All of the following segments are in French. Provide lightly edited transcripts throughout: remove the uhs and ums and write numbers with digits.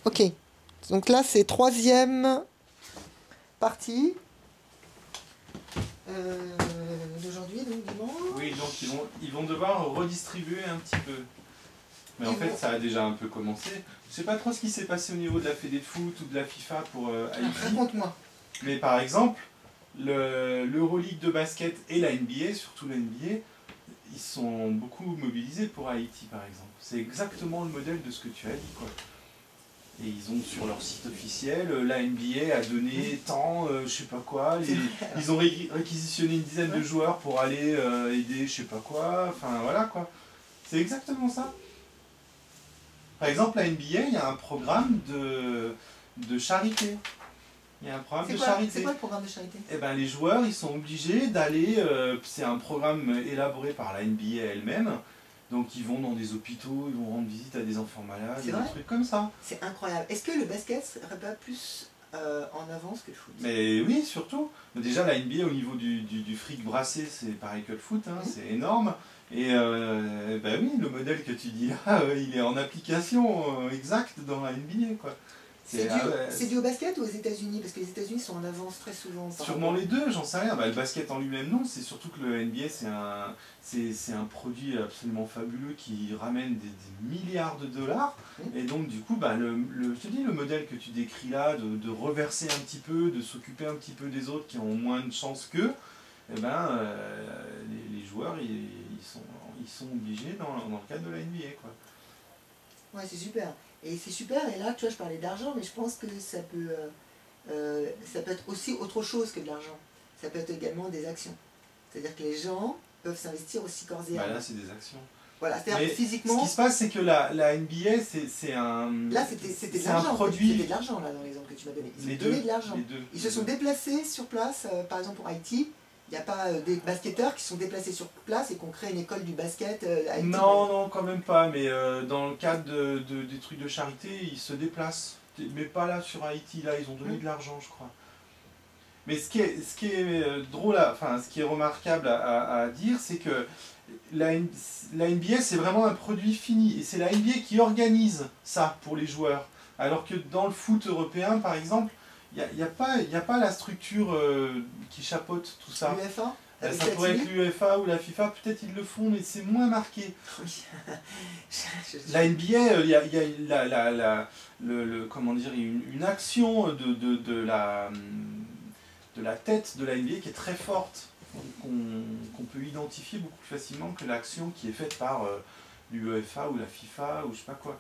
Ok, donc là c'est troisième partie d'aujourd'hui, donc dimanche. Oui, donc ils vont devoir redistribuer un petit peu. Mais en fait, ça a déjà un peu commencé. Je sais pas trop ce qui s'est passé au niveau de la Fédé de foot ou de la FIFA pour Haïti. Raconte-moi. Mais par exemple, l'Euroleague de basket et la NBA, surtout la NBA, ils sont beaucoup mobilisés pour Haïti, par exemple. C'est exactement le modèle de ce que tu as dit, quoi. Et ils ont sur leur site officiel, la NBA a donné tant, je sais pas quoi, ils ont réquisitionné une dizaine de joueurs pour aller aider je sais pas quoi, enfin voilà quoi. C'est exactement ça. Par exemple, la NBA, il y a un programme de charité. Il y a un programme de charité. C'est quoi le programme de charité? Eh ben, les joueurs, ils sont obligés d'aller, c'est un programme élaboré par la NBA elle-même, donc ils vont dans des hôpitaux, ils vont rendre visite à des enfants malades, des trucs comme ça. C'est incroyable. Est-ce que le basket serait pas plus en avance que le foot? Mais oui, surtout. Déjà, la NBA, au niveau du fric brassé, c'est pareil que le foot, hein, c'est énorme. Et ben oui, le modèle que tu dis là, il est en application exacte dans la NBA, quoi. C'est dû au basket ou aux États-Unis? Parce que les États-Unis sont en avance très souvent. Sûrement les deux, j'en sais rien. Bah, le basket en lui-même, non. C'est surtout que le NBA, c'est un produit absolument fabuleux qui ramène des milliards de dollars. Et donc, du coup, bah, je te dis, le modèle que tu décris là, de reverser un petit peu, de s'occuper un petit peu des autres qui ont moins de chance qu'eux, eh ben, les joueurs, ils sont obligés dans le cadre de la NBA, quoi. Ouais, c'est super. Et c'est super, et là, tu vois, je parlais d'argent, mais je pense que ça peut être aussi autre chose que de l'argent. Ça peut être également des actions. C'est-à-dire que les gens peuvent s'investir aussi corps et âme. Bah là, c'est des actions. Voilà, c'est-à-dire physiquement... Ce qui se passe, c'est que la NBA, c'est un... Là, c'était de l'argent. Produit... C'était de l'argent, là, dans l'exemple que tu m'as donné. Ils ont donné de l'argent. Ils se sont déplacés sur place, par exemple pour Haïti. Il n'y a pas des basketteurs qui sont déplacés sur place et qu'on crée une école du basket à Haïti? Non, non, quand même pas. Mais dans le cadre des trucs de charité, ils se déplacent. Mais pas là sur Haïti. Là, ils ont donné de l'argent, je crois. Mais ce qui est drôle, enfin, ce qui est remarquable à dire, c'est que la NBA, c'est vraiment un produit fini. Et c'est la NBA qui organise ça pour les joueurs. Alors que dans le foot européen, par exemple, il n'y a pas la structure qui chapeaute tout ça. L'UEFA? Ça pourrait être l'UEFA ou la FIFA, peut-être ils le font, mais c'est moins marqué. La NBA, il y a comment dire, une action de la tête de la NBA qui est très forte, qu'on peut identifier beaucoup plus facilement que l'action qui est faite par l'UEFA ou la FIFA ou je sais pas quoi.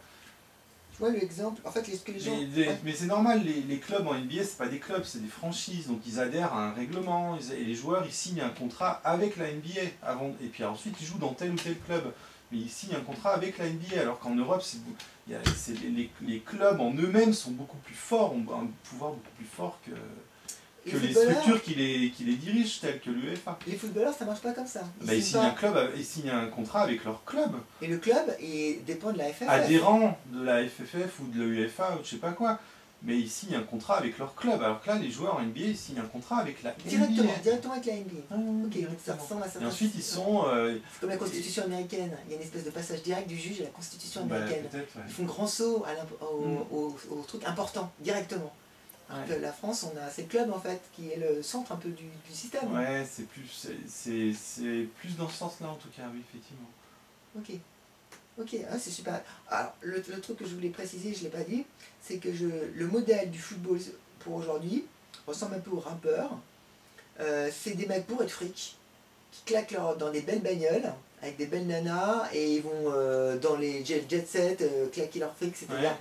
Tu vois l'exemple, en fait, ce que les gens... Mais c'est normal, les clubs en NBA, c'est pas des clubs, c'est des franchises, donc ils adhèrent à un règlement, et les joueurs, ils signent un contrat avec la NBA, et puis ensuite ils jouent dans tel ou tel club, mais ils signent un contrat avec la NBA, alors qu'en Europe, les clubs en eux-mêmes sont beaucoup plus forts, ont un pouvoir beaucoup plus fort que les structures qui les dirigent, telles que l'UEFA. Les footballeurs, ça marche pas comme ça. Ils signent un contrat avec leur club. Et le club dépend de la FFF. Adhérent de la FFF ou de l'UEFA ou je sais pas quoi. Mais ils signent un contrat avec leur club. Alors que là, les joueurs en NBA, ils signent un contrat avec la NBA. Directement avec la NBA. Ok, ça ressemble à ça. Et ensuite, ils sont... c'est comme la Constitution américaine. Il y a une espèce de passage direct du juge à la Constitution américaine. Ouais. Ils font grand saut au truc important, directement. Ouais. La France, c'est le club en fait qui est le centre un peu du système. Ouais, c'est plus dans ce sens-là en tout cas, oui, effectivement. Ok, c'est super. Alors, le truc que je voulais préciser, je ne l'ai pas dit, c'est que le modèle du football pour aujourd'hui ressemble un peu aux rappeurs. C'est des mecs bourrés de fric qui claquent dans des belles bagnoles avec des belles nanas et ils vont dans les jet set claquer leur fric, c'est-à-dire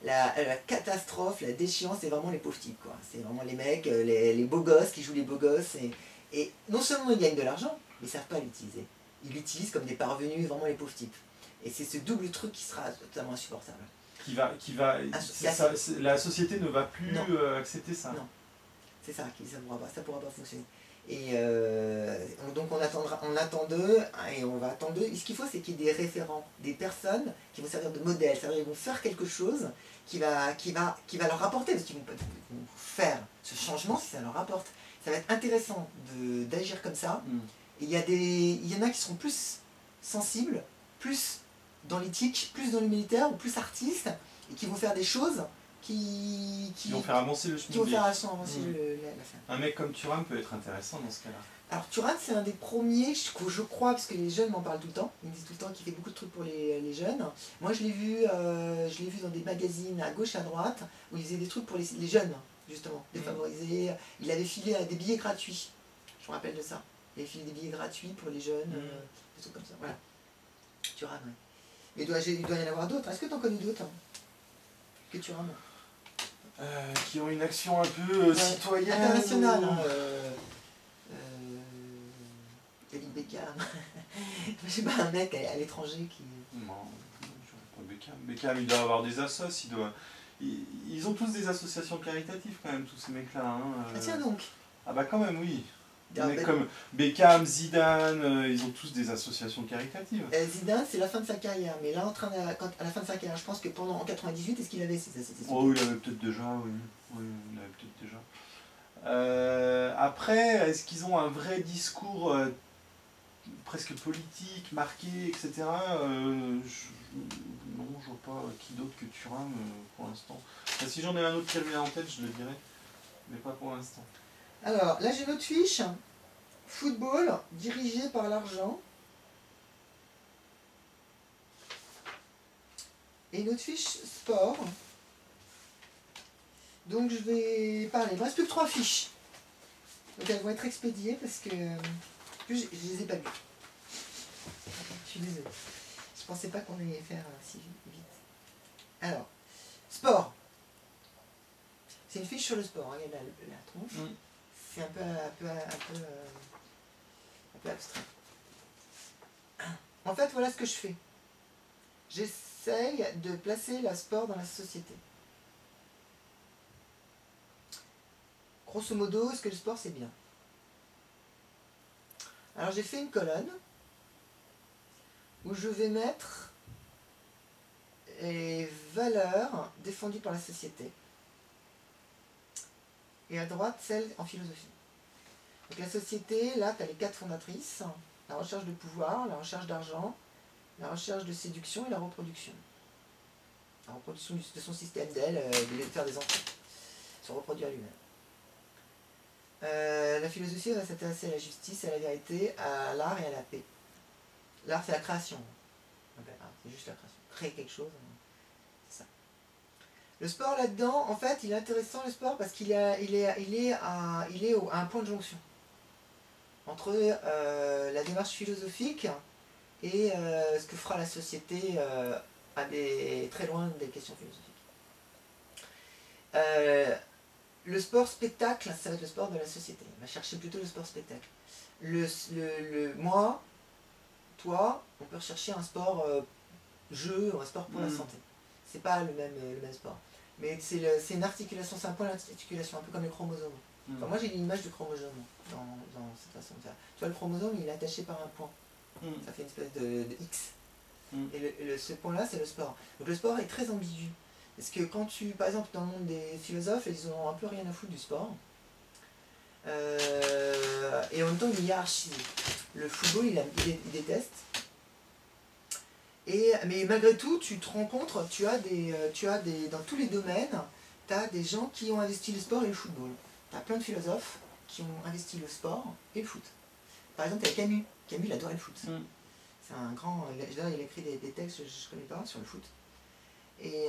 la catastrophe, la déchéance, c'est vraiment les pauvres types, quoi. C'est vraiment les mecs, les beaux gosses qui jouent les beaux gosses. Et non seulement ils gagnent de l'argent, mais ils ne savent pas l'utiliser. Ils l'utilisent comme des parvenus, vraiment les pauvres types. Et c'est ce double truc qui sera totalement insupportable. La société ne va plus accepter ça. Non, c'est ça, ça pourra pas fonctionner. Et donc on attend d'eux, et on va attendre d'eux. Ce qu'il faut, c'est qu'il y ait des référents, des personnes qui vont servir de modèle, c'est-à-dire qu'ils vont faire quelque chose qui va leur rapporter, parce qu'ils vont faire ce changement si ça leur rapporte. Ça va être intéressant d'agir comme ça. Et il y en a qui seront plus sensibles, plus dans l'éthique, plus dans le militaire, ou plus artistes, et qui vont faire des choses qui vont faire avancer le qui vont schmilblick. faire avancer la fin. Un mec comme Thuram peut être intéressant dans ce cas-là. Alors Thuram, c'est un des premiers, je crois, parce que les jeunes m'en parlent tout le temps. Ils me disent tout le temps qu'il fait beaucoup de trucs pour les jeunes. Moi, je l'ai vu dans des magazines à gauche et à droite, où il faisait des trucs pour les jeunes, justement, défavorisés. Il avait filé des billets gratuits. Je me rappelle de ça. Il avait filé des billets gratuits pour les jeunes, des trucs comme ça. Voilà. Thuram, oui. Mais il doit y en avoir d'autres. Est-ce que tu en connais d'autres que Thuram? Qui ont une action un peu citoyenne. Internationale. David Beckham. Je sais pas, un mec à l'étranger qui. Non, je ne pas Beckham. Beckham, il doit avoir des assos. Ils ont tous des associations caritatives, quand même, tous ces mecs-là. Hein. Ah, tiens donc. Ah, bah, quand même, oui. Des mecs comme Beckham, Zidane, ils ont tous des associations caritatives. Zidane, c'est la fin de sa carrière, mais là, à la fin de sa carrière, je pense que en 98, est-ce qu'il avait ces associations? Oh, il avait peut-être déjà, oui. Oui, il avait peut-être déjà. Après, est-ce qu'ils ont un vrai discours presque politique, marqué, etc. Non, je vois pas qui d'autre que Thuram pour l'instant. Enfin, si j'en ai un autre qui revient en tête, je le dirai, mais pas pour l'instant. Alors, là j'ai une autre fiche. Football, dirigé par l'argent. Et une autre fiche, sport. Donc je vais parler. Il ne me reste plus que 3 fiches. Donc elles vont être expédiées parce que je ne les ai pas lues. Je suis désolée. Je ne pensais pas qu'on allait faire si vite. Alors, sport. C'est une fiche sur le sport. Regardez la tronche. C'est un peu abstrait. En fait, voilà ce que je fais. J'essaye de placer le sport dans la société. Grosso modo, est-ce que le sport c'est bien? Alors j'ai fait une colonne où je vais mettre les valeurs défendues par la société. Et à droite, celle en philosophie. Donc la société, là, tu as les 4 fondatrices. La recherche de pouvoir, la recherche d'argent, la recherche de séduction et la reproduction. La reproduction de son système d'elle, de faire des enfants. Se reproduire lui-même. La philosophie va s'intéresser à la justice, à la vérité, à l'art et à la paix. L'art, c'est la création. C'est juste la création. Créer quelque chose, c'est ça. Le sport là-dedans, en fait, il est intéressant le sport parce qu'il est à un point de jonction entre la démarche philosophique et ce que fera la société très loin des questions philosophiques. Le sport spectacle, ça va être le sport de la société. On va chercher plutôt le sport spectacle. Moi, toi, on peut rechercher un sport jeu, un sport pour la santé. C'est pas le même sport. Mais c'est une articulation, c'est un point d'articulation, un peu comme les chromosomes. Enfin, moi j'ai l'image du chromosome dans cette façon de faire. Tu vois, le chromosome il est attaché par un point. Ça fait une espèce de X. Et ce point-là, c'est le sport. Donc le sport est très ambigu. Parce que quand par exemple, dans le monde des philosophes, ils ont un peu rien à foutre du sport. Et en même temps, il est hiérarchisé. Le football, il déteste. Mais malgré tout, tu te rends compte, dans tous les domaines, tu as des gens qui ont investi le sport et le football. Tu as plein de philosophes qui ont investi le sport et le foot. Par exemple, tu as Camus. Camus, il adorait le foot. C'est un grand... Il a écrit des textes, je ne connais pas, sur le foot. Et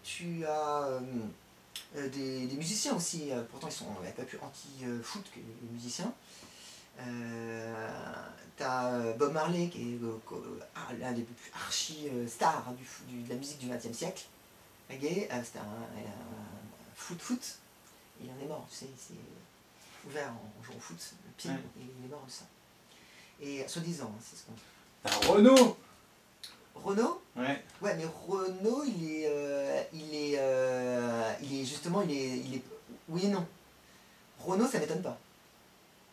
tu as des musiciens aussi. Pourtant, ils sont un peu plus anti-foot que les musiciens. T'as Bob Marley qui est l'un des plus archi-stars de la musique du XXe siècle. Reggae, c'était un foot. Il en est mort, tu sais, il s'est ouvert en jouant au foot, le pied, et il est mort de ça. Et soi-disant, c'est ce qu'on... T'as Renaud. Renaud? Ouais. Ouais, mais Renaud, il est justement, oui et non. Renaud, ça m'étonne pas.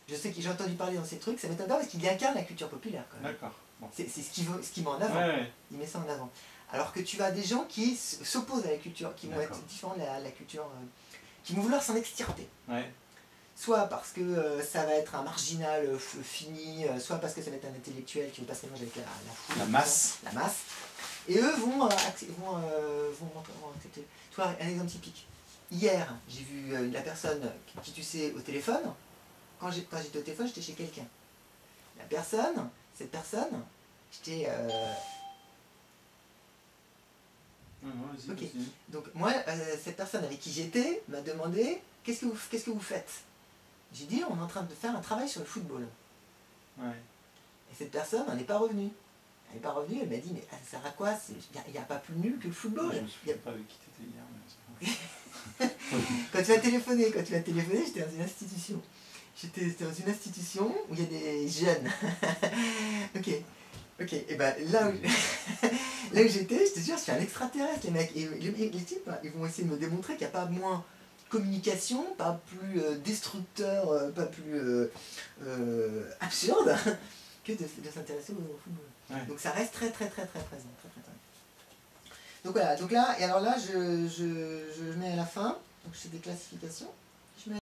Je sais que j'ai entendu parler dans ces trucs, ça m'étonne pas parce qu'il incarne la culture populaire quand même. D'accord. Bon. C'est ce qu'il met en avant. Ouais. Il met ça en avant. Alors que tu as des gens qui s'opposent à la culture, qui vont être différents de la culture, qui vont vouloir s'en extirper. Ouais. Soit parce que ça va être un marginal fini, soit parce que ça va être un intellectuel qui veut pas se mélanger avec la foule. La masse. La masse. Et eux vont accepter. Tu vois, un exemple typique. Hier, j'ai vu la personne qui tu sais au téléphone. Quand j'étais au téléphone, j'étais chez quelqu'un. Cette personne, j'étais... Ok. Donc moi, cette personne avec qui j'étais m'a demandé qu'est-ce que vous faites? J'ai dit on est en train de faire un travail sur le football. Ouais. Et cette personne n'en est pas revenue. Elle n'est pas revenue, elle m'a dit mais ça sert à quoi? Il n'y a pas plus nul que le football. Je me souviens pas avec qui tu étais hier. Mais Quand tu as téléphoné, j'étais dans une institution. J'étais dans une institution où il y a des jeunes. Ok, et ben là où j'étais, je te jure, je suis un extraterrestre, les mecs. Et les types, ils vont essayer de me démontrer qu'il n'y a pas moins communication, pas plus destructeur, pas plus absurde que de s'intéresser au football. Ouais. Donc ça reste très présent. Donc voilà, donc là, et alors là, je mets à la fin, donc c'est des classifications.